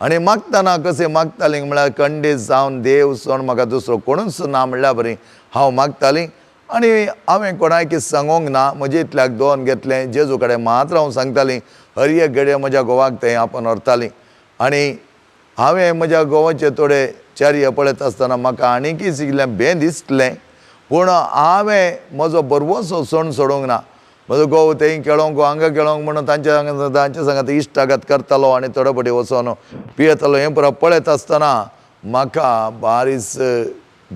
आनी मागतना कशें मागतालीं म्हळ्यार खंडीत जावन देव सोड म्हाका दुसरो कोणूच ना म्हणल्यार बरी हांव मागतालीं आनी हांवें कोणाक कितें सांगोंक ना म्हजे इतल्याक दोन घेतलें जेजू कडेन मात रावन सांगतालीं हर एक घडये म्हज्या घोवाक थंय आपण व्हरतालीं आनी हांवें म्हज्या घोवाचे थोडे चारये पळयत आसतना म्हाका आनीकय शिकलें बें दिसलें पूण हांवें म्हजो बरवसो सण सोडूंक ना म्हजो घोव थंय खेळोंक हांगा खेळोंक म्हणून तांचे सांगात इश्टागत करतालो आनी थोडे फावटी वचोन पियेतालो हें पुरो पळयत आसतना म्हाका बारीस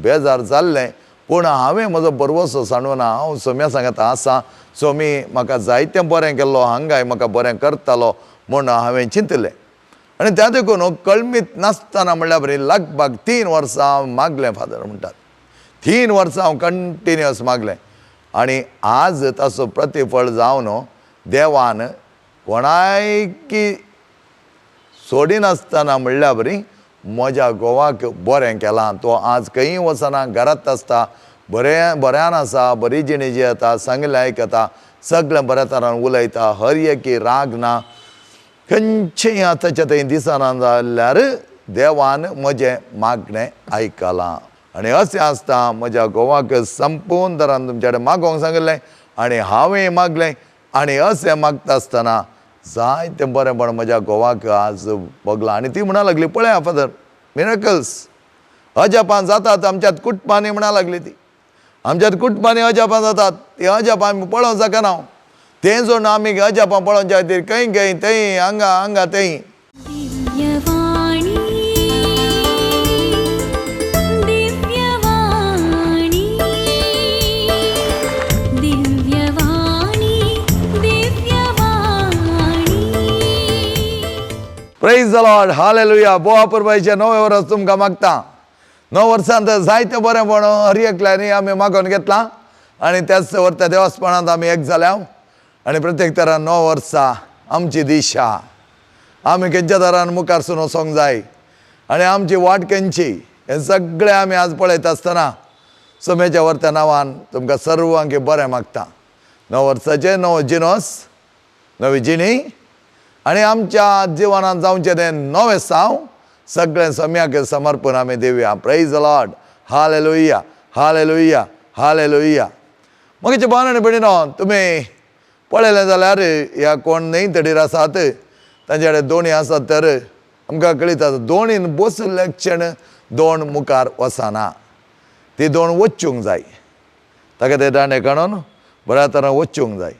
बेजार जाल्लें पूण हांवें म्हजो बरवसो सांडूना हांव सोम्या सांगता आसा सोमी म्हाका जायतें बरें केल्लो हांगाय म्हाका बरें करतालो म्हूण हांवें चिंतलें आनी त्या देखून कळमीत नासतना म्हणल्यार बरी लागभग 3 वर्सां हांव मागलें फादर म्हणटात 3 वर्सां हांव कंटिन्युअस मागलें आनी आज ताचो प्रतिफळ जावन देवान कोणायकी सोडिनासतना म्हणल्यार बरी म्हज्या घोवाक बरें केलां तो आज खंयी वचना घरांत आसता बऱ्यान आसा बरी जिणी जियेता सांगलें आयकता सगळें बऱ्या तरान उलयता हर एकी राग ना खंयचेंय आतांच्या थंय दिसना जाल्यार देवान म्हजें मागणें आयकलां आनी अशें आसता म्हज्या घोवाक संपूर्ण तरान तुमचे कडेन मागोवंक सांगलें आनी हांवें मागलें आनी अशें मागता आसतना जायतें बरेंपण म्हज्या घोवाक आज भोगलां आनी ती म्हणा लागली पळया फादर मिरेकल्स अजापां जातात आमच्यात कुटपांनी म्हणा लागली ती आमच्यात कुटपांनी अजापां जातात ती अजापां आमी पळोवंक जायना तें जोड आमी अजापां पळोवच्या खातीर खंय खंय थंय हांगा थंय प्रेज द लॉर्ड हालेलुया बोआ पुरबायचे 9 वर्स तुमकां मागता 9 वर्सांत जायते बरेंपण हर एकल्यानी आमी मागोवन घेतलां आनी त्याच वर्ता देवास्पणांत आमी एक जाल्या आनी प्रत्येक तरान 9 वर्सां आमची दिशा आमी खंयच्या तरान मुखार सुन वचोंक जाय आनी आमची वाट खंयची हें सगळें आमी आज पळयत आसतना सोमेच्या वर्त्या नांवान तुमकां सर्वांक बरें मागता 9 वर्साचे 9 जिनस नवी जिणी आनी आमच्या जिवनांत जावचें तें नवें साव सगळें सोम्याक समर्पण आमी Divya praise the lord hallelujah hallelujah hallelujah मगेचे भावन आनी भयणीनो तुमी पळयलें जाल्यार ह्या कोण न्हंयतडीर आसात तांचे कडेन दोणी आसात तर आमकां कळयता दोणीन बसले क्षण दोण मुखार वचना ती दोण वचूंक जाय ताका ते दांडे काडून बऱ्या तरान वचूंक जाय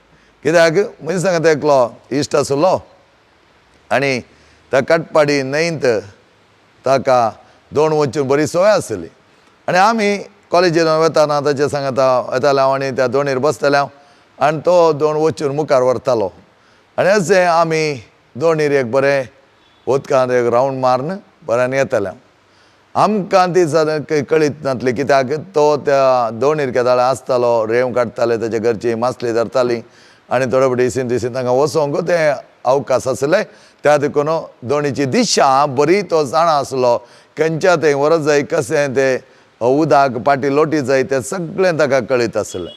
कित्याक म्हजे सांगता एकलो इश्ट आसलो आनी त्या कटपाडी न्हंयत ताका दोण वचून बरी संवय आसली आनी आमी कॉलेजीन वताना ताचे सांगता येताले हांव आनी त्या दोणीर बसताले हांव आनी तो दोण वचून मुखार व्हरतालो आनी अशें आमी दोणीर एक बरें उदकांत एक रावंड मारून बऱ्यान येताले आमकां ती कळीत नासली कित्याक तो त्या दोणीर केदाळे आसतालो रेंव काडटाले ताचे घरची मासली धरतालीं आनी थोडे फावटी इसीन तिसीन तांकां वचोंक तें अवकाश आसले त्या देखून दोणीची दिशा बरी तो जाणा आसलो खंयच्या थंय व्हरत जाय कशें तें उदक पाटी लोटी जाय तें सगळें ताका कळीत आसलें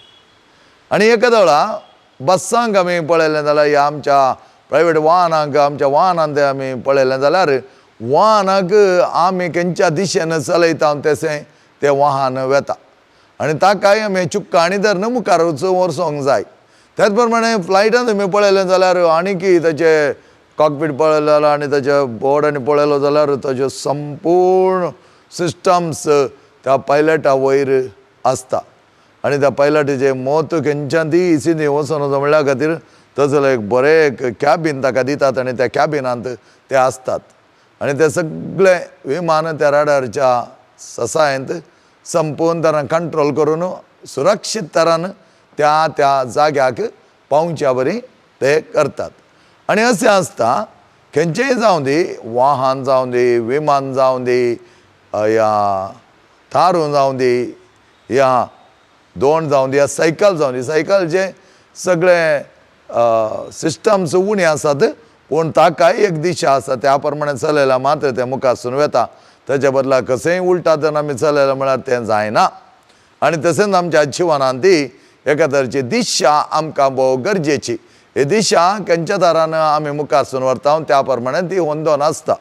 आनी एकाद वेळा बसांक आमी पळयलें जाल्यार ह्या आमच्या प्रायवेट वाहनांक आमच्या वाहनांत तें आमी पळयलें जाल्यार वाहनाक आमी खंयच्या दिशेन चलयता तशें तें वाहन वेता आनी ताकाय आमी चुक्का आनी धरून मुखार वचोंक जाय त्याच प्रमाणे फ्लायटान तुमी पळयलें जाल्यार आनीकय ताचे कॉकपीट पळयलो जाल्यार आनी ताचे बोर्ड आनी पळयलो जाल्यार ताचे संपूर्ण सिस्टम्स त्या पायलटा वयर आसता आनी त्या पायलटीचे मत खंयच्यान ती इसिनी वचून म्हणल्या खातीर तसो एक बरें कॅबीन ताका दितात आनी त्या कॅबिनांत ते आसतात आनी ते सगळे विमान त्या राडारच्या ससायंत संपूर्ण तरान कंट्रोल करून सुरक्षीत तरान त्या त्या जाग्याक पावच्या बरी ते करतात आनी अशें आसता खंयचेंय जावं दी वाहन जावं दी विमान जावं दी या थारून जावं दी या दोण जावं दी या सायकल जावं दी सायकलचे सगळे सिस्टम्स उणे आसात पूण ताकाय एक दिशा आसा त्या प्रमाणे चलयल्यार मात्र तें मुखारसून वेता ताच्या बदला कशेंय उलटा तरेन आमी चलयलें म्हळ्यार तें जायना आनी तशेंच आमच्या जिवनांत ती एका तरेची दिशा आमकां भोव गरजेची ही दिशा खंयच्या तरान आमी मुखारसून व्हरता त्या प्रमाणे ती होंदोन आसता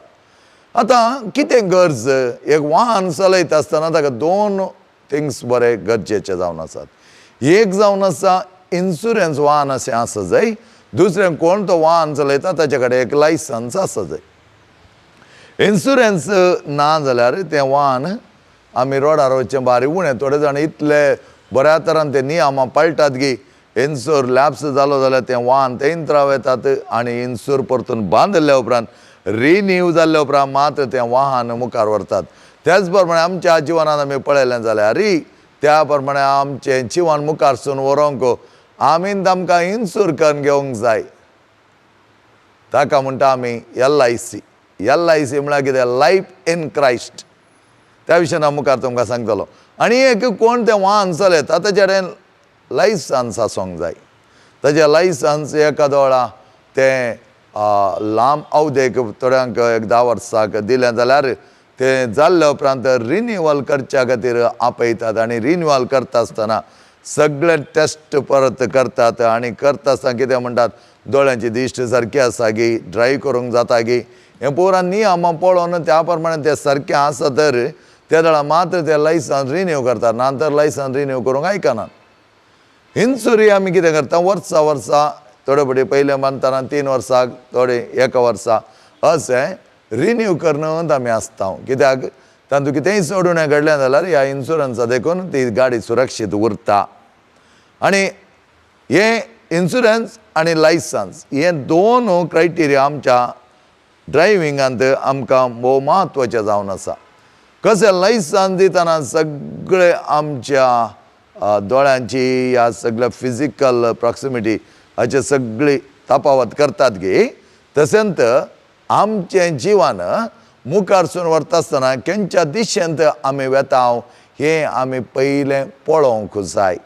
आतां कितें गरज एक वाहन चलयता आसतना ताका दोन थिंग्स बरे गरजेचे जावन आसात एक जावन आसा इन्शुरन्स वाहन अशें आसा जाय दुसरें कोण तो वाहन चलयता ताचे कडेन एक लायसन्स आसा जाय इन्शुरन्स ना जाल्यार तें वाहन आमी रोडार वचचें बारीक उणें थोडे जाण इतले बऱ्या तरान ते नियमां पाळटात की इन्शूर लॅप्स जालो जाल्यार तें वाहन तेंच रावतात आनी इन्शूर परतून बांदल्या उपरांत रिन्यू जाल्ल्या उपरांत मात्र तें वाहन मुखार व्हरतात त्याच प्रमाणे आमच्या जिवनांत आमी पळयलें जाल्यार त्या प्रमाणे आमचें जिवन मुखार सून व्हरोंक आमीन तांकां इन्शूर करून घेवंक जाय ताका म्हणटा आमी LIC म्हळ्यार कितें लायफ इन क्रायस्ट त्या विशयान हांव मुखार तुमकां सांगतलो आनी एक कोण तें वाहन चलयता ताचे कडेन लायसन्स आसोंक जाय ताचें लायसन्स एकादो वेळा तें लांब अवधेक थोड्यांक एक 10 वर्सांक दिलें जाल्यार तें जाल्ल्या उपरांत रिन्यूवल करच्या खातीर आपयतात आनी रिन्यूवल करता आसतना सगळे टेस्ट परत करतात आनी करता आसतना कितें म्हणटात दोळ्यांची दिश्ट सारकी आसा गी ड्रायव्ह करूंक जाता गी हें पुराय नियमां पळोवन त्या प्रमाणे तें सारकें आसा तर त्या वेळा मात्र ते लायसन्स रिन्यू करतात नातर लायसन्स रिन्यू करूंक आयकनात इन्शुरी आमी कितें करता वर्सा थोडे फावटी पयले बांदतना 3 वर्सांक थोडे 1 वर्सा अशें रिन्यू करनूच आमी आसता कित्याक तातूंत कितेंय चडून घडलें जाल्यार ह्या इन्शुरन्सा देखून ती गाडी सुरक्षीत उरता आनी हे इन्शुरन्स आनी लायसन्स हे दोन क्रायटेरिया आमच्या ड्रायविंगांत आमकां भोव म्हत्वाचें जावन आसा कशें लायसन्स दितना सगळे आमच्या दोळ्यांची ह्या सगळ्या फिजिकल प्रॉक्सिमिटी हाचे सगळी तपावत करतात गे तशेंच आमचें जिवन मुखार सून व्हरता आसतना खंयच्या दिशेंत आमी वेता हें आमी पयलें पळोवंक जाय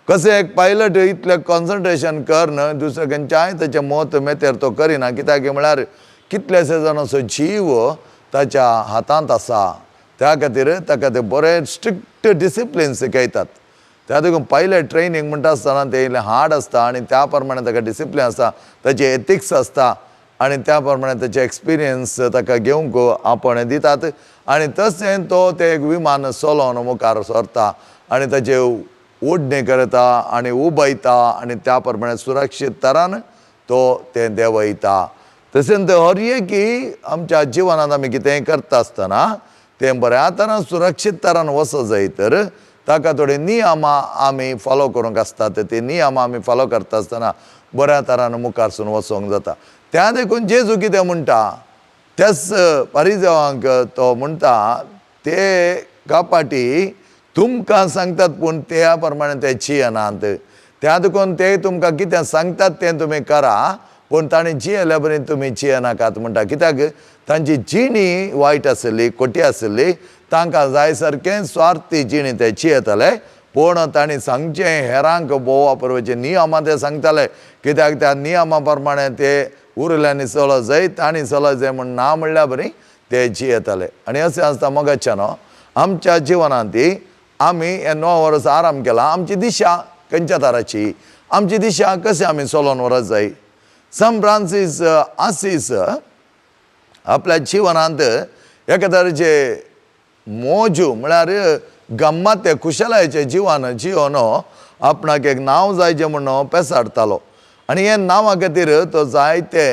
कशें एक पायलट इतलें कॉन्सन्ट्रेशन करन दुसरे खंयच्याय ताचे मत मेतेर तो करिना कित्याक म्हळ्यार कितलेशे जाणांचो जीव ताच्या हातांत आसा त्या खातीर ताका ते बरे स्ट्रिक्ट डिसिप्लीन शिकयतात त्या देखून पायलट ट्रेनिंग म्हणटा आसतना तें इल्लें हार्ड आसता आनी त्या प्रमाणे ताका डिसिप्लीन आसता ताचे एथिक्स आसता आनी त्या प्रमाणे ताचे एक्सपिरियन्स ताका घेवंक आपण दितात आनी तशें तो तें एक विमान चलोवन मुखार सरता आनी ताचे ओडणी करता आनी उबयता आनी त्या प्रमाणे सुरक्षीत तरान तो तें देंवयता तशेंच हर एक आमच्या जिवनांत आमी कितेंय करता आसतना तें बऱ्या तरान सुरक्षीत तरान वचत जाय तर ताका थोडे नियमां आमी फॉलो करूंक आसतात ते नियमां आमी फॉलो करता आसतना बऱ्या तरान मुखार सून वचोंक जाता त्या देखून जेजू कितें म्हणटा त्याच फारिझेवांक तो म्हणटा ते कापाटी तुमकां सांगतात पूण त्या प्रमाणे ते जियेनात त्या देखून ते तुमकां कितें सांगतात तें तुमी करा पूण ताणें जियेल्या बरी तुमी जियेनाकात म्हणटा कित्याक तांची जिणी वायट आसली खोटी आसली तांकां जाय सारकें स्वार्थी जिणी ते जियेताले पूण तांणी सांगचें हेरांक भोव वापरपाचें नियमां ते सांगताले कित्याक त्या नियमा प्रमाणे ते उरल्यांनी चलत जाय तांणी चलत जाय म्हण ना म्हणल्या बरी ते जियेताले आनी अशें आसता मोगाच्यानो आमच्या जिवनांत आमी हे 9 वर्स आराम केला आमची दिशा खंयच्या तराची आमची दिशा कशें आमी चलोवन व्हरत जाय सान फ्रांसीस आसीस आपल्या जिवनांत एका तरेचे मोजू म्हळ्यार गम्माते खुशालायेचें जिवन जिवन आपणाक एक नांव जायचें म्हणून पेसाडटालो आनी हे नांवा खातीर तो जायते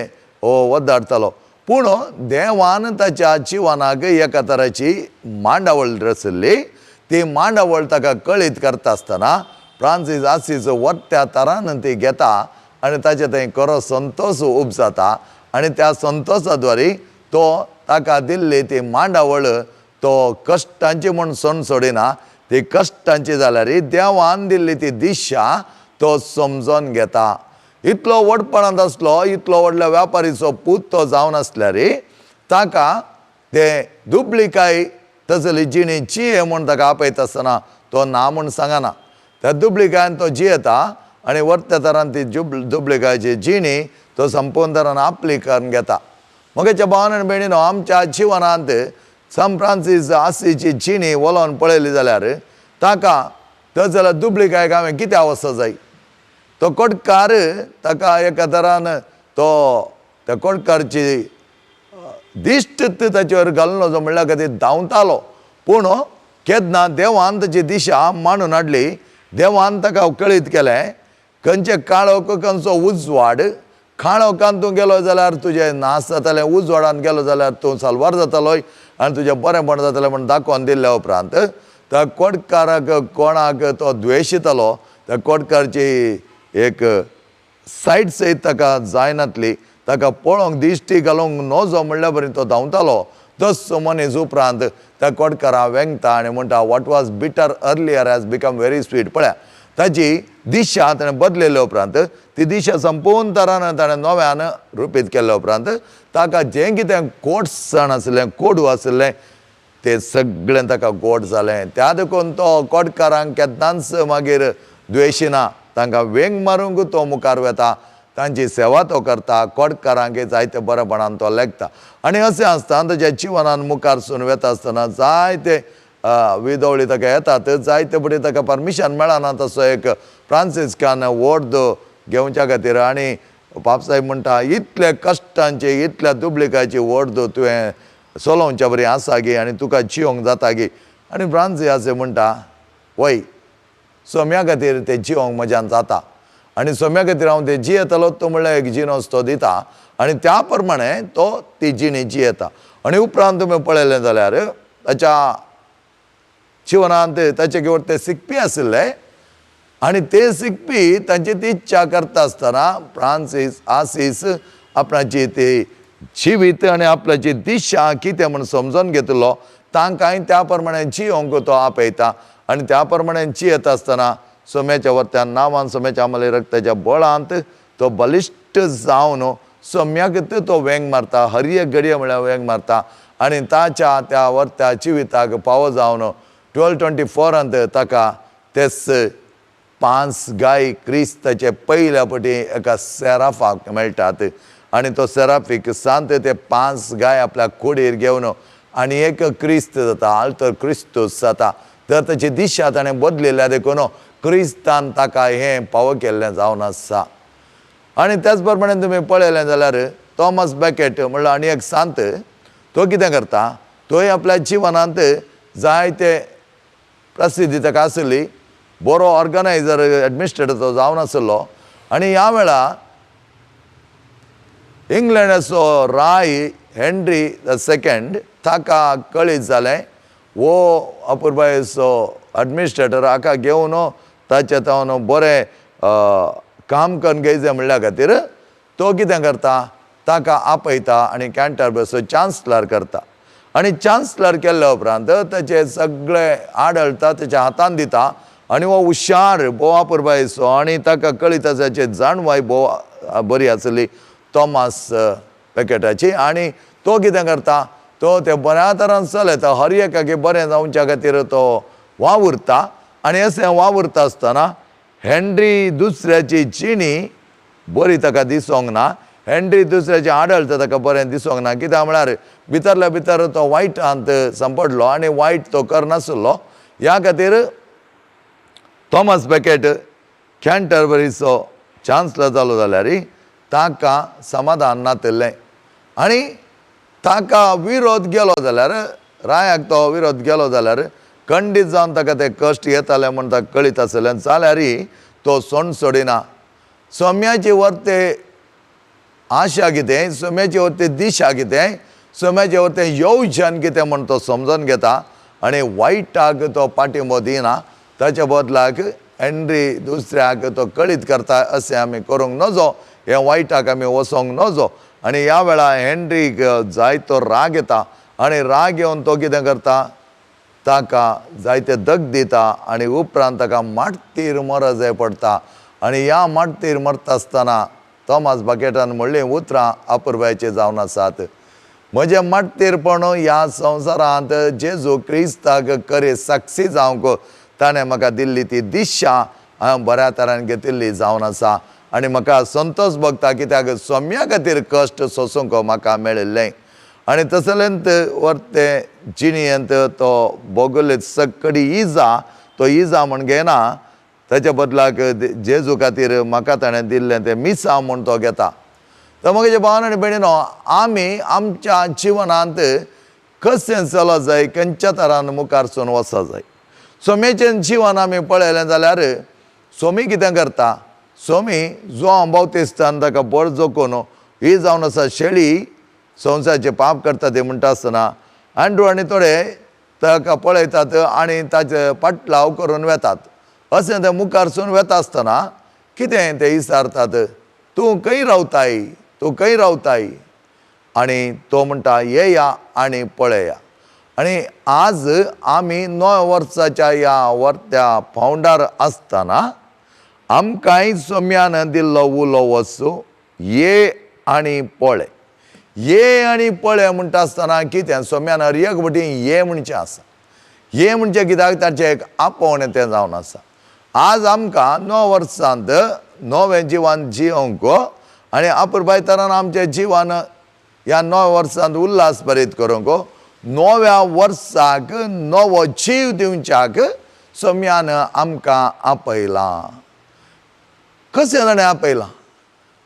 वदाडटालो पूण देवान ताच्या जिवनाक एका तराची मांडावळ रचली ती मांडावळ ताका कळीत करता आसतना फ्रांसीस आसीस वर्त्या तरान ती घेता आनी ताचे थंय खरो संतोश उपजाता आनी त्या संतोशाद्वारे तो ताका दिल्ली ती मांडावळ तो कश्टांची म्हूण सण सोडिना ती कश्टांची जाल्यार देवान दिल्ली ती दिशा तो समजोन घेता इतलो व्हडपणांत आसलो इतलो व्हडल्या व्यापारीचो पूत तो जावन आसल्यार ताका ते दुबळीकाय तसली जिणी जिये म्हूण ताका आपयता आसतना तो ना म्हूण सांगना त्या दुबळीकायन तो जियेता आनी वर्त्या तरान ती दुबळीकायची जिणी तो संपूर्ण तरान आपली करून घेता मोगाच्या भावान आनी भयणीनो आमच्या जिवनांत सान फ्रांसीस आसीची जिणी वलोवन पळयली जाल्यार ताका तर जाल्यार दुबळीकायक हांवें कित्याक वचूंक जाय तो कोडकार ताका एका तरान तो त्या कोडकारची दिश्ट ताचे वयर घालून वचो म्हणल्यार खातीर धांवतालो. पूण केन्ना देवान ताची दिशा मांडून हाडली. देवान ताका कळीत केलें खंयचे काळोख खंयचो उजवाड. काळोखान तूं गेलो जाल्यार तुजें नाश जातालें, उजवाडान गेलो जाल्यार तूं साल्वार जातालोय आनी तुजें बरेंपण जातालें म्हण दाखोवन दिल्ल्या उपरांत त्या कोडकाराक कोणाक तो द्वेशितालो त्या कोडकारची एक सायड सयत ताका जायनातली. ताका पळोवंक दिश्टी घालूंक नजो म्हणल्या बरी तो धांवतालो. तसो मनीस उपरांत त्या कोडकारा वेंगता आनी म्हणटा what was bitter earlier has become very sweet. पळया ताची दिशा ताणें बदलिल्ल्या उपरांत ती दिशा संपूर्ण तरान ताणें नव्यान रुपीत केल्ल्या उपरांत ताका जें कितें कोडसाण आसलें, कोडू आसलें तें सगळें ताका गोड जालें. त्या देखून तो कोडकारांक केन्नाच मागीर द्वेशिना. तांकां वेंग मारूंक तो मुखार वता, तांची सेवा तो करता, कोडकारांक जायते बरेपणान तो लेखता. आनी अशें आसता ताच्या जिवनान मुखार सून वता आसतना जायते विदोवळी ताका येतात, जायते बडी ताका परमिशन मेळना. तसो एक फ्रांसिस्कान वोर्द घेवच्या खातीर आनी पापसाहेब म्हणटा इतले कश्टांची इतल्या दुबळिकाची वोर्द तुवें चलोवच्या बरी आसा गे आनी तुका जियोंक जाता गे. आनी फ्रांसी अशें म्हणटा वय सोम्या खातीर तें जियोंक म्हज्यान जाता आनी सोम्या खातीर हांव तें जियेतलो तो म्हणल्यार एक जिनोस तो दिता आनी त्या प्रमाणे तो ती जिणी जियेता. आनी उपरांत तुवें पळयलें जाल्यार ताच्या जिवनांत ताचे घेवन ते शिकपी आशिल्ले आनी ते शिकपी तांची ती इच्छा करता आसतना फ्रांसीस आसीस आपणाची ती जिवीत आनी आपल्याची दिशा कितें म्हूण समजून घेतलो. तांकांय त्या प्रमाणे जियोंक तो आपयता आनी त्या प्रमाणे जियेत आसतना सोम्याच्या वर्त्यान नांवान सोम्याच्या आमले रक्ताच्या बळांत तो बलिश्ट जावन सोम्याक तो वेंग मारता, हर एक घडये म्हळ्यार वेंग मारता आनी ताच्या त्या वर्त्या जिविताक फावो जावन 1224 ताका तेच 5 गाय क्रिस्ताचे पयल्या फावटी एका सेराफाक मेळटात आनी तो सेराफीक सांत ते 5 गाय आपल्या कुडीर घेवन आनी एक क्रिस्त जाता, आल्तर क्रिस्तूस जाता. तर ताची दिशा ताणें बदलिल्ल्या देखून क्रिस्तान ताका हें फावो केल्लें जावन आसा. आनी त्याच प्रमाणे तुमी पळयलें जाल्यार थॉमस बेकेट म्हणल्यार आनी एक सांत तो कितें करता, तोय आपल्या जिवनांत जायते प्रसिद्धी ताका आसली, बरो ऑर्गनायझर एडमिनिस्ट्रेटर तो जावन आसलो. आनी ह्या वेळा इंग्लंडाचो राय हेनरी II ताका कळीत जालें वो अपुरबायेचो एडमिनिस्ट्रेटर हाका घेवन ताचे तावन बरें काम करून घेयचें म्हणल्या खातीर तो कितें करता, ताका आपयता आनी कॅन्टरबरीचो चान्सलर करता. आनी चान्सलर केल्ल्या उपरांत ताचे सगळे आडळता ताच्या हातान दिता आनी हो हुशार बोवा पुरबायचो आनी ताका कळीत आसाची जाणवाय बोव बरी आसली थॉमस बेकेटाची. आनी तो कितें करता, तो तें बऱ्या तरान चलयता, हर एकाकी बरें जावच्या खातीर तो वावुरता. आनी अशें वावुरता आसतना हेनरी दुसऱ्याची जिणी बरी ताका दिसोंक ना, हेनरी दुसऱ्याचें आडळता ताका बरें दिसोंक ना. कित्याक म्हळ्यार भितरल्या भितर तो वायटांत सांपडलो आनी वायट तो करनासलो. ह्या खातीर थॉमस बेकेट कॅन्टरबरीचो चान्सलर जालो जाल्यार ताका समाधान नातिल्लें आनी ताका विरोध गेलो जाल्यार रायाक तो विरोध गेलो जाल्यार खंडीत जावन ताका ते कश्ट येताले म्हूण ताका कळीत आसलें जाल्यार तो सोंड सोडिना. सोम्याची वर्ते आशा कितें, सोम्याची वर्ते दिशा कितें, सोम्याचे वर्ते येवजन कितें म्हूण तो समजून घेता आनी वायटाक तो पाठिंबो दिना. ताच्या बदलाक हेनरी दुसऱ्याक तो कळीत करता अशें आमी करूंक नजो, हे वायटाक आमी वसोंक नजो. आनी ह्या वेळा हेनरीक जायतो राग येता आनी राग येवन तो कितें करता, ताका जायते दग दिता आनी उपरांत ताका माटतीर मर जाय पडटा. आनी ह्या माटतीर मरता आसतना थॉमस बेकेटान म्हणलीं उतरां अपुरबायेचीं जावन आसात. म्हजें माटतीरपण ह्या संवसारांत जेजू क्रिस्ताक खरी साक्षी जावंक ताणें म्हाका दिल्ली ती दिशा हांवें बऱ्या तरान घेतिल्ली जावन आसा. आनी म्हाका संतोश भोगता कित्याक सोम्या खातीर कश्ट सोंसूंक म्हाका मेळिल्लें. आनी तसलेंत वर्ते जिणयेंत तो भोगले सकडी इजा तो इजा म्हूण घेना, ताच्या बदलाक जेजू खातीर म्हाका ताणें दिल्लें तें मिसा म्हूण तो घेता. तर मग भावान आनी भयणीनो आमी आमच्या जिवनांत कशें चलत जाय खंयच्या तरान मुखारसून वचत जाय. सोम्याचें जिवन आमी पळयलें जाल्यार सोमी कितें करता, सोमी जोआन बावतिस्तान ताका बळ जोखून ही जावन आसा शेळी संवसाराचें पाप करता ते म्हणटा आसतना अँड्रू आनी थोडे ताका पळयतात आनी ताचे पाटलाव करून वेतात. अशें ते मुखारसून वेता आसतना कितें ते विचारतात, तूं खंय रावताय, तूं खंय रावताय? आनी तो म्हणटा येया आनी पळया. आनी आज आमी 9 वर्साच्या ह्या वर्त्या फावंडार आसतना आमकांय सोम्यान दिल्लो उलो वचूं, ये आनी पळय. ये आनी पळय म्हणटा आसतना कितें सोम्यान हर एक वटेन ये म्हणचें आसा. ये म्हणजे कित्याक ताचें एक आपोवणें तें जावन आसा. आज आमकां 9 वर्सांत नवें जिवन जियोंक आनी आपुरबाय तरान आमचें जिवन ह्या 9 वर्सांत उल्हास भरीत करूंक, नव्या वर्साक नवो जीव दिवच्याक सोम्यान आमकां आपयलां. कशें ताणें आपयलां?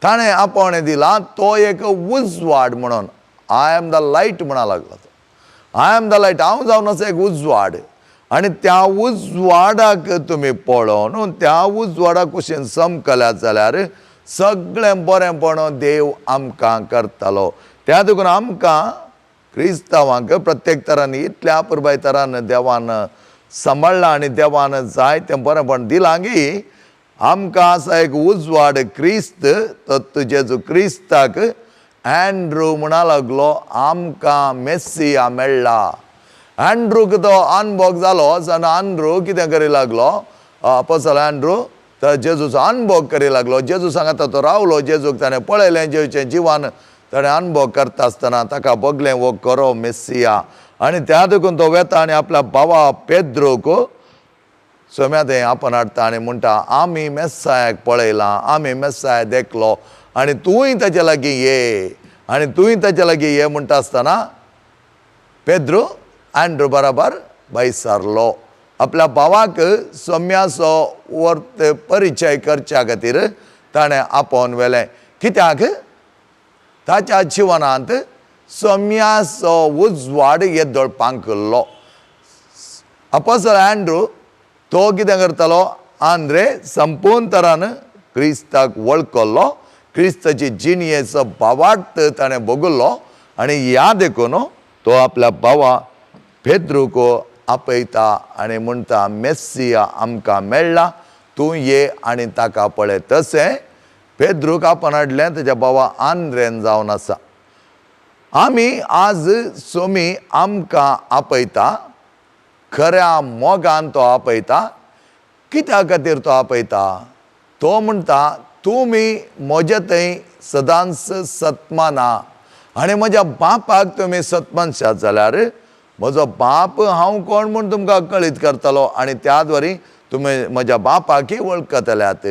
ताणें आपोवणें दिलां तो एक उजवाड म्हणून. आय एम द लायट म्हणा लागलो तो. आय एम द लायट, हांव जावन आसा एक उजवाड. आनी त्या उजवाडाक तुमी पळोवन त्या उजवाडाक कुशीन समकल्यात जाल्यार सगळें बरेंपण देव आमकां करतलो. त्या देखून आमकां क्रिस्तांवांक प्रत्येक तरान इतल्या पुरबाय तरान देवान सांबाळ्ळां आनी देवान जायतें बरेंपण दिलां की आमकां आसा एक उजवाड क्रिस्त. तो जेजू क्रिस्ताक अँड्रू म्हणा लागलो आमकां मेस्सिया मेळ्ळा. अँड्रूक तो अनुभव जालो आनी अँड्रू कितें करूं लागलो, अपोस्तल अँड्रू तर जेजूचो अनुभव करूं लागलो. जेजू सांगता तो रावलो, जेजूक ताणें पळयलें, जेजूचें जिवन ताणें अनुभव करता आसतना ताका बगलें वो खरो मेस्सिया. आनी त्या देखून तो वेता आनी आपल्या भावा पेद्रूक सोम्या थंय आपण हाडटा आनी म्हणटा आमी मेस्सायाक पळयलां, आमी मेस्साय देखलो आनी तूंय ताचे लागीं ये. आनी तूंय ताचे लागीं ये म्हणटा आसतना पेद्रू अँड्रू बराबर भायर सरलो. आपल्या भावाक सोम्याचो वर्त परिचय करच्या खातीर ताणें आपोवन व्हेलें. कित्याक ताच्या जिवनांत सोम्याचो उजवाड येदोळपांकलो. अपोस्तल अँड्रू तो कितें करतालो, आंद्रे संपूर्ण तरान क्रिस्ताक वळखलो, क्रिस्ताची जिणयेचो भावार्थ ताणें भोगलो आनी ह्या देखून तो आपल्या भावा पेद्रूक आपयता आनी म्हणटा मेस्सिया आमकां मेळ्ळा, तूं ये आनी ताका पळय. तशें पेद्रूक आपण हाडलें ताच्या भावा आंद्रेन जावन आसा. आमी आज सोमी आमकां आपयता, खऱ्या मोगान तो आपयता. कित्या खातीर तो आपयता? तो म्हणटा तुमी म्हजे थंय सदांच सत्माना आनी म्हज्या बापाक तुमी सत्मानशात जाल्यार म्हजो बाप हांव कोण म्हूण तुमकां कळीत करतलो आनी त्या द्वारे तुमी म्हज्या बापाकय वळखतल्यात.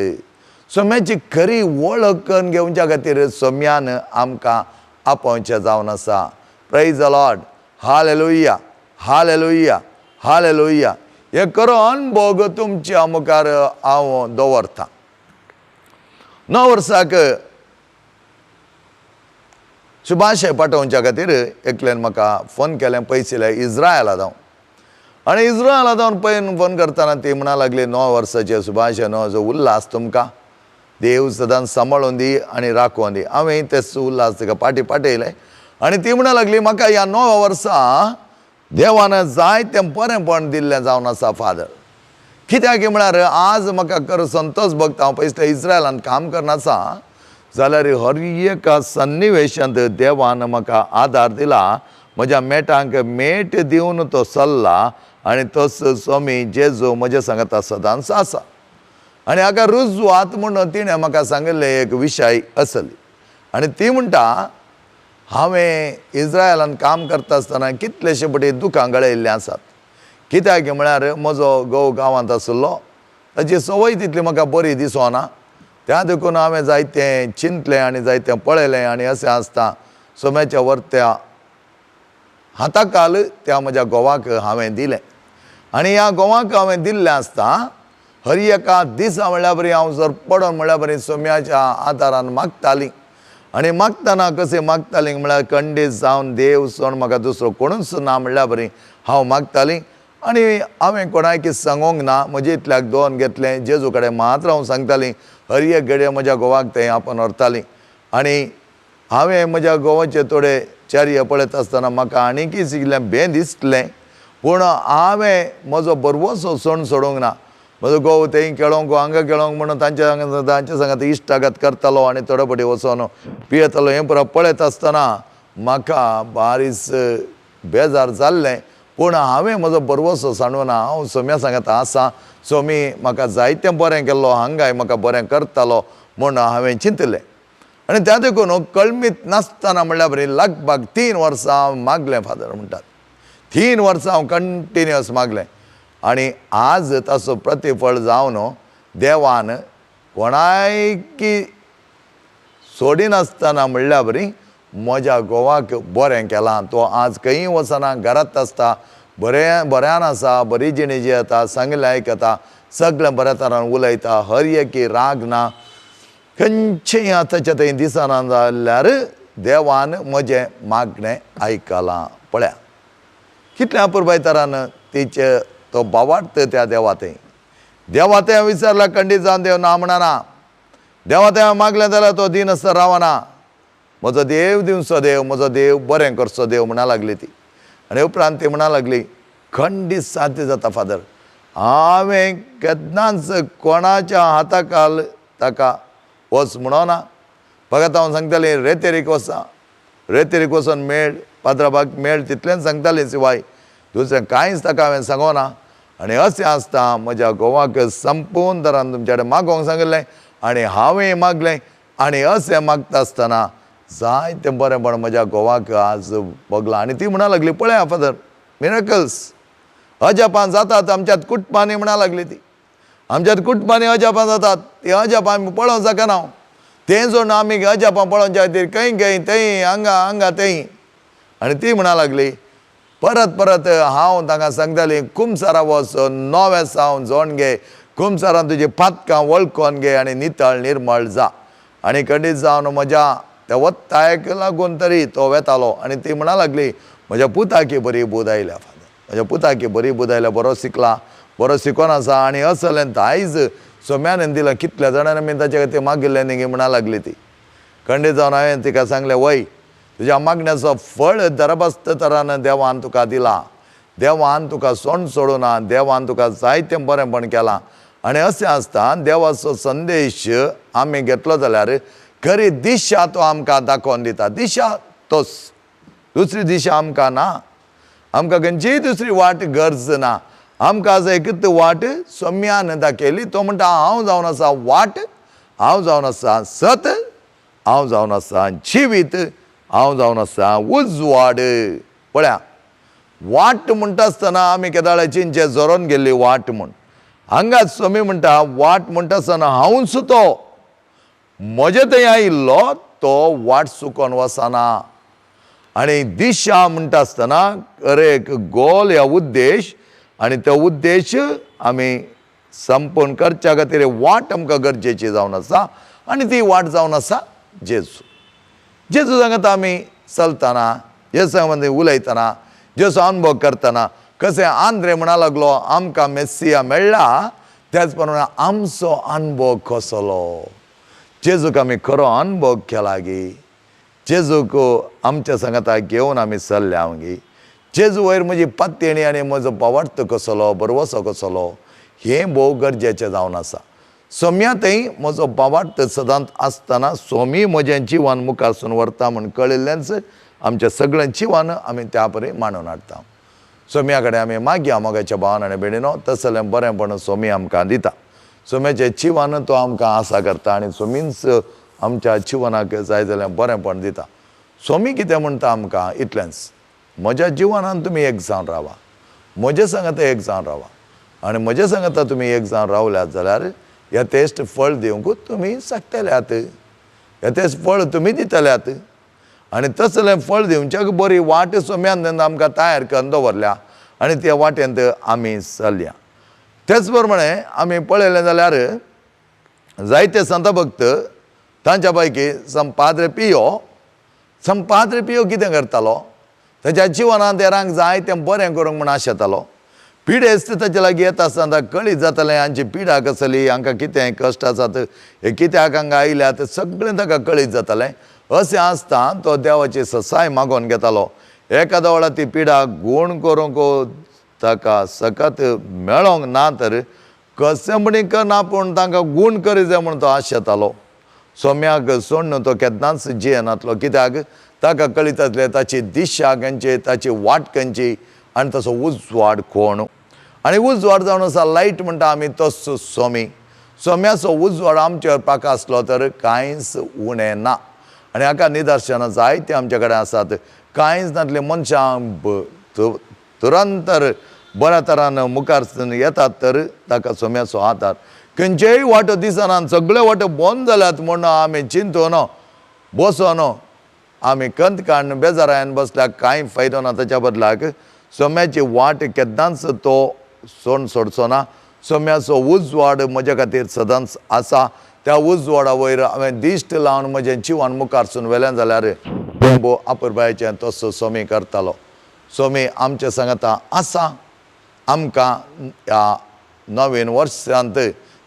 सोम्याची खरी वळख करून घेवच्या खातीर सोम्यान आमकां आपोवचें जावन आसा. Praise the lord. Hallelujah, hallelujah, hallelujah. हे खरो अनुभव तुमच्या मुखार हांव दवरतां. 9 वर्साक शुभाशय पाठोवच्या खातीर एकल्यान म्हाका फोन केलें, पयसिल्लें इज्रायला जावन. आनी इज्रायला जावन पळय फोन करतना ती म्हणा लागली 9 वर्साचे शुभाशय, जो उल्हास तुमकां देव सदांच सांबाळून दी आनी राखून दी. हांवें तेच उल्हास तिका पाठयलें आनी ती म्हणा लागली म्हाका ह्या 9 वर्सां देवान जायतें बरेंपण दिल्लें जावन आसा फादर. कित्याक म्हळ्यार आज म्हाका खरो संतोश भोगता. हांव पयस इज्रायलांत काम करनासा जाल्यार हर एका सन्निवेशांत देवान म्हाका आदार दिला. म्हज्या मेटांक मेट दिवन तो चल्ला आनी तोच स्वामी जेजू म्हजे सांगता सदांच आसा. आनी हाका रुजवात म्हणून तिणें म्हाका सांगिल्लें एक विशय आसली. आनी ती म्हणटा हांवें इज्रायलांत काम करता आसतना कितलेशे फावटी दुखां गळयिल्लीं आसात. कित्याक म्हळ्यार म्हजो घोव गांवांत आसलो, ताची संवय तितली म्हाका बरी दिसोना. त्या देखून हांवें जायतें चिंतलें आनी जायतें पळयलें आनी अशें आसता सोम्याच्या वर्त्या हाताकाल त्या म्हज्या घोवाक हांवें दिलें. आनी ह्या घोवाक हांवें दिल्लें आसता हर एका दिसा म्हणल्यार बरी हांव जर पडोन म्हणल्यार बरी सोम्याच्या आदारान मागतालीं. आनी मागतना कशें मागतालीं म्हळ्यार खंडीत जावन देव सोड म्हाका दुसरो कोणूच ना म्हणल्यार बरी हांव मागतालीं आनी हांवें कोणाक कितें सांगोंक ना म्हजे इतल्याक दोन घेतलें जेजू कडेन मात्र हांव सांगतालीं हर एक घडये म्हज्या घोवाक थंय आपण व्हरतालीं आनी हांवें म्हज्या घोवाचे थोडे चारये पळयत आसतना म्हाका आनीकय शिकलें बें दिसलें पूण हांवें म्हजो बरवोसो सण सोडूंक ना म्हजो घोव थंय खेळोंक हांगा खेळोंक म्हणून तांच्या सांगात इश्टागत करतालो आनी थोडे फावटी वचोन पियेतालो हें पुरो पळयत आसतना म्हाका बारीस बेजार जाल्लें पूण हांवें म्हजो बरवोसो सांडूना हांव सोम्या सांगात आसा सोमी म्हाका जायतें बरें केल्लो हांगाय म्हाका बरें करतालो म्हूण हांवें चिंतलें आनी त्या देखून कळमीत नासतना म्हणल्यार बरी लागपाक 3 वर्सां हांव मागलें फादर म्हणटात 3 वर्सां हांव कंटिन्युअस मागलें आनी आज ताचो प्रतिफळ जावन देवान कोणायकी सोडिनासतना म्हणल्यार बरी म्हज्या घोवाक बरें केलां तो आज खंयी वचना घरांत आसता बऱ्यान आसा बरी जिणी जी येता सांगलें आयकता सगळें बऱ्या तरान उलयता हर एकी राग ना खंयचेंय आतांच्या थंय दिसना जाल्यार देवान म्हजें मागणें आयकलां पळया कितल्या अपुरबाय तरान तिचे तो बावार्थ त्या देवा थंय देवा थंय विचारला खंडीत जावन देव ना म्हणना देवा थंय मागलें जाल्यार तो दिनासतना रावना म्हजो देव दिवचो देव म्हजो देव बरें करचो देव म्हणा लागली ती आनी उपरांत ती म्हणा लागली खंडीत साध्य जाता फादर हांवें केन्नाच कोणाच्या हाताखाल ताका वच म्हणोना फकत हांव सांगतालें रेतेरीक वचोन मेळ पात्राबाग मेळ तितलेंच सांगतालें शिवाय दुसरें कांयच ताका हांवें सांगोना आनी अशें आसता म्हज्या घोवाक संपूर्ण तरान तुमचे कडेन मागोंक सांगिल्लें आनी हांवें मागलें आनी अशें मागता आसतना जायतें बरेंपण म्हज्या घोवाक आज भोगलां आनी ती म्हणा लागली पळया फादर मिरेकल्स अजापां जातात आमच्यात कुटपांनी म्हणा लागली ती आमच्यात कुटपांनी अजापां जातात ती अजापां आमी पळोवंक जायना तें जोड आमी अजापां पळोवच्या खातीर खंय थंय हांगा थंय आनी ती म्हणा लागली परत हांव तांकां सांगतालीं कुमसारा वच नवें सावन जोण घे कुमसारान तुजी पातकां वळखोन घे आनी नितळ निर्मळ जा आनी खंडीत जावन म्हज्या त्या वत्तायक लागून तरी तो वेतालो आनी ती म्हणा लागली म्हज्या पुताकी बरी बूद आयल्या फादर म्हज्या पुताकी बरी बूद आयल्या बरो शिकला बरो शिकोन आसा आनी असलें आयज सोम्यान दिलां कितल्या जाणांनी आमी ताचे खातीर मागिल्लें न्ही म्हणा लागली ती खंडीत जावन हांवें तिका सांगलें वय तुज्या मागण्याचो फळ दरबस्त तरान देवान तुका दिला देवान तुका सोंड सोडूना देवान तुका जायतें बरेंपण केलां आनी अशें आसता देवाचो संदेश आमी घेतलो जाल्यार खरी दिशा तो आमकां दाखोवन दिता दिशा तोच दुसरी दिशा आमकां ना आमकां खंयचीय दुसरी वाट गरज ना आमकां आज एकच वाट सोम्यान दाखयली तो म्हणटा हांव जावन आसा वाट हांव जावन आसा सत हांव जावन आसा जिवीत हांव जावन आसा उजवाड पळया वाट म्हणटा आसतना आमी केदाळ्याची जोरोन गेल्ली वाट म्हूण हांगाच सोमी म्हणटा वाट म्हणटा आसतना हांवूच तो म्हजे थंय आयिल्लो तो वाट चुकोन वचना आनी दिशा म्हणटा आसतना अरे एक गोल ह्या उद्देश आनी तो उद्देश आमी संपूर्ण करच्या खातीर वाट आमकां गरजेची जावन आसा आनी ती वाट जावन आसा जेजू सांगता आमी चलतना जेजू मदीं उलयतना जेजू अनुभव करतना कशें आंद्रे म्हणा लागलो आमकां मेस्सिया मेळ्ळा त्याच प्रमाणे आमचो अनुभव कसलो जेजूक आमी खरो अनुभव केला गी जेजूक आमच्या सांगाता घेवन आमी चल्ल्या गी जेजू वयर म्हजी पात्यणी आनी म्हजो भावार्थ कसलो बरवसो कसलो हें भोव गरजेचें जावन आसा सोम्या थंय म्हजो भावार्थ सदांच आसतना सोमी म्हजें जिवन मुखारसून व्हरता म्हूण कळिल्लेंच आमचें सगळें जिवन आमी त्या परी मांडून हाडटा सोम्या कडेन आमी मागया मोगाच्या भावान आनी भयणीनो तसलें बरेंपण सोमी आमकां दिता सोम्याचें जिवन तो आमकां आसा करता आनी सोमीच आमच्या जिवनाक जाय जाल्यार बरेंपण दिता सोमी कितें म्हणटा आमकां इतलेंच म्हज्या जिवनान तुमी एक जावन रावा म्हजे सांगता एक जावन रावा आनी म्हजे सांगता तुमी एक जावन रावल्यात जाल्यार यथेश्ट फळ दिवंकूच तुमी शकतल्यात यथेश्ट फळ तुमी दितल्यात आनी तसलें फळ दिवच्याक बरी वाट सोम्यान आमकां तयार करून दवरल्या आनी त्या वाटेंत आमी चलया तेच प्रमाणे आमी पळयलें जाल्यार जायते संत भक्त तांच्या पैकी संपाद्रे पियो कितें करतालो ताच्या जिवनांत तेरांक जाय तें बरें करूंक म्हूण आशेतालो. पिडेस्त ताचे लागीं येता आसतना कळीत जातालें हांची पिडा कसली, हांकां कितें कश्ट आसात, हे कित्याक हांगा आयल्यात सगळें ताका कळीत जातालें. अशें आसता तो देवाची ससाय मागोवन घेतालो. एकाद्या वेळा ती पिडा गूण करूंक ताका सकत मेळोंक ना तर कशें म्हणी करना पूण तांकां गूण करी जाय म्हूण तो आशेतालो. सोम्याक सोडून तो केन्नाच जियेनातलो, कित्याक ताका कळीत आसलें ताची दिशा खंयची, ताची वाट खंयची आनी तसो उजवाड कोण. आनी उजवाड जावन आसा लायट म्हणटा आमी तसो सोम्याचो उजवाड आमचेर पाकासलो तर कांयच उणें ना. आनी हाका निदर्शनां जायतीं आमचे कडेन आसात. कांयच नातले मनशां तुरंतर बऱ्या तरान मुखार येतात तर ताका सोम्याचो आदार. खंयचेय वाटो दिसनात, सगळे वाटो बंद जाल्यात म्हूण आमी चिंतून बसोन आमी कंत काडून बेजारायन बसल्याक कांय फायदो ना. ताच्या बदलाक सोम्याची वाट केन्नाच तो सोडचो ना. सोम्याचो उजवाड म्हजे खातीर सदांच आसा. त्या उजवाडा वयर हांवें दिश्ट लावन म्हजें जिवन मुखारसून व्हेलें जाल्यार देव आपुरबायेचें तसो सोमी करतालो. सोमी आमचे सांगता आसा. आमकां ह्या नवीन वर्सांत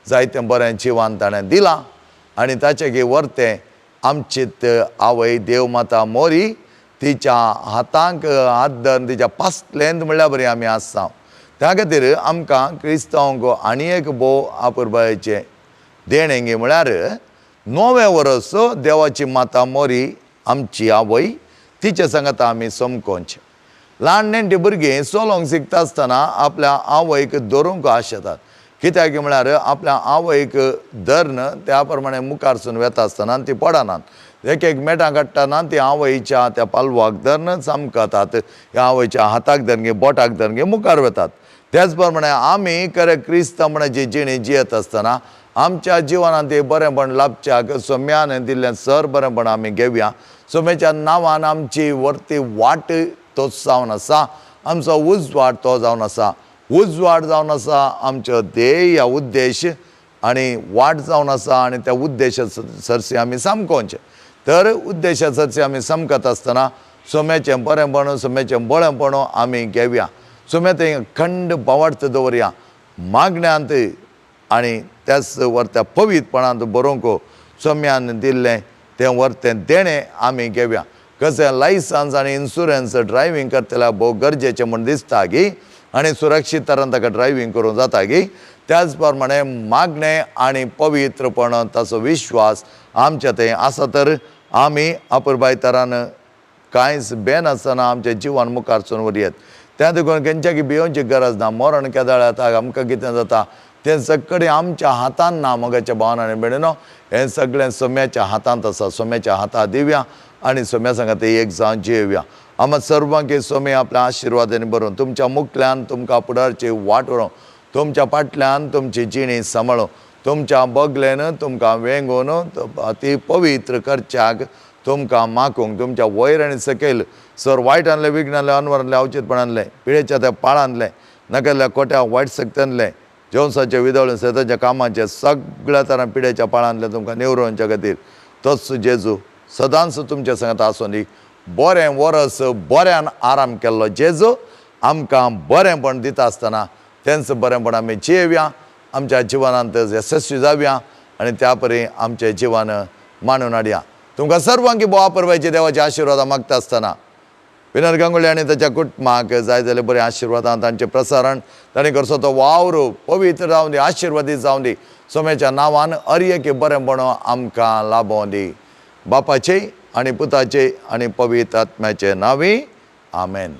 जायतें बरें जिवन ताणें दिलां आनी ताचे वर्तें आमचीत आवय देव माता मोरी तिच्या हातांक हात धरून तिच्या पासलेंत म्हणल्यार बरी आमी आसा. त्या खातीर आमकां क्रिस्तांवांक आनी एक भोव आपुरबायेचें देणगी म्हळ्यार नवें वर्स देवाची माता मोरी आमची आवय तिचे सांगता आमी समकोवचें. ल्हान नेणटी भुरगीं चलोंक शिकता आसतना आपल्या आवयक धरूंक आशेतात. कित्याक म्हळ्यार आपल्या आवयक धरन त्या प्रमाणे मुखारसून वेता आसतना ती पडनात. एक एक मेटां काडटना ती आवयच्या त्या पालवाक धरन सामकतात. ह्या आवयच्या हाताक धरगे बोटाक धरगे मुखार वेतात. त्याच प्रमाणे आमी खरें क्रिस्तांवणाची जिणी जियेत आसतना आमच्या जिवनांत हे बरेंपण लाभच्याक सोम्यान दिल्लें सर बरेंपण आमी घेवया. सोम्याच्या नांवान आमची वर्ती वाट तोच जावन आसा. आमचो उजवाड तो जावन आसा. उजवाड जावन आसा आमचो ध्येय उद्देश आनी वाट जावन आसा आनी त्या उद्देशा सरसी आमी सामकोवचें. तर उद्देशा सरसी आमी सामकत आसतना सोम्याचें बरेंपण सोम्याचें बळेपण आमी घेवया. सोम्या थंय खंड बावार्थ दवरया मागण्यांत आनी त्याच वर्त्या पवित्रपणांत बरोवंक सोम्यान दिल्लें तें वर्तें देणें आमी घेवया. कशें लायसन्स आनी इन्शुरन्स ड्रायव्हिंग करतल्यार भोव गरजेचें म्हूण दिसता गी आनी सुरक्षीत तरान ताका ड्रायव्हिंग करूं जाता गी. त्याच प्रमाणे मागणें आनी पवित्रपण ताचो विश्वास आमच्या थंय आसा तर आमी आपुरबाय तरान कांयच बेनासतना आमचें जिवन मुखारसून व्हरयेत. त्या देखून खंयच्याकी भियोवची गरज ना. मरण केदाळ येता आमकां कितें जाता तें सगळें आमच्या हातांत ना. मोगाच्या भावनांनी बेणिनो हें सगळें सोम्याच्या हातांत आसा. सोम्याच्या हातांत दिवया आनी सोम्या सांगात एक जावन जियेवया. आमी सर्वांक सोमे आपल्या आशिर्वादांनी भरून तुमच्या मुखल्यान तुमकां फुडारची वाट व्हरों, तुमच्या फाटल्यान तुमची जिणी सांबाळूं, तुमच्या बगलेन तुमकां वेंगून अती पवित्र करच्याक तुमकां मागूंक तुमच्या वयर आनी सकयल सर वायटांतले विघ्नांतले अनवरांतले अवचितपणांतले पिळेच्या त्या पाळांतले नकल्या कोट्या वायट सक्त्यांतले जेवसाचे विदळ शेताच्या कामाचे सगळ्या तरां पिडेच्या पाळांतले तुमकां निवरोवच्या खातीर तोच जेजू सदांच तुमच्या सांगात आसूं दी. बरें वर्स बऱ्यान आराम केल्लो जेजू आमकां बरेंपण दिता आसतना तेंच बरेंपण आमी जियेवया. आमच्या जिवनांत यशस्वी जावया आनी त्या परी आमचें जिवन मांडून हाडया. तुमकां सर्वांक बोवा परवायचे देवाचे आशिर्वाद मागता आसतना विनर गांगुळे आनी ताच्या कुटुंबाक जाय जाल्यार बरें आशिर्वादां तांचें प्रसारण ताणें करचो तो वावर पवित्र जावं दी, आशिर्वादीत जावं दी. सोम्याच्या नांवान अर्येक बरेंपण आमकां लाभों दी. बापाचे आनी पुताचे आनी पवित्र आत्म्याचे नांवी आमेन.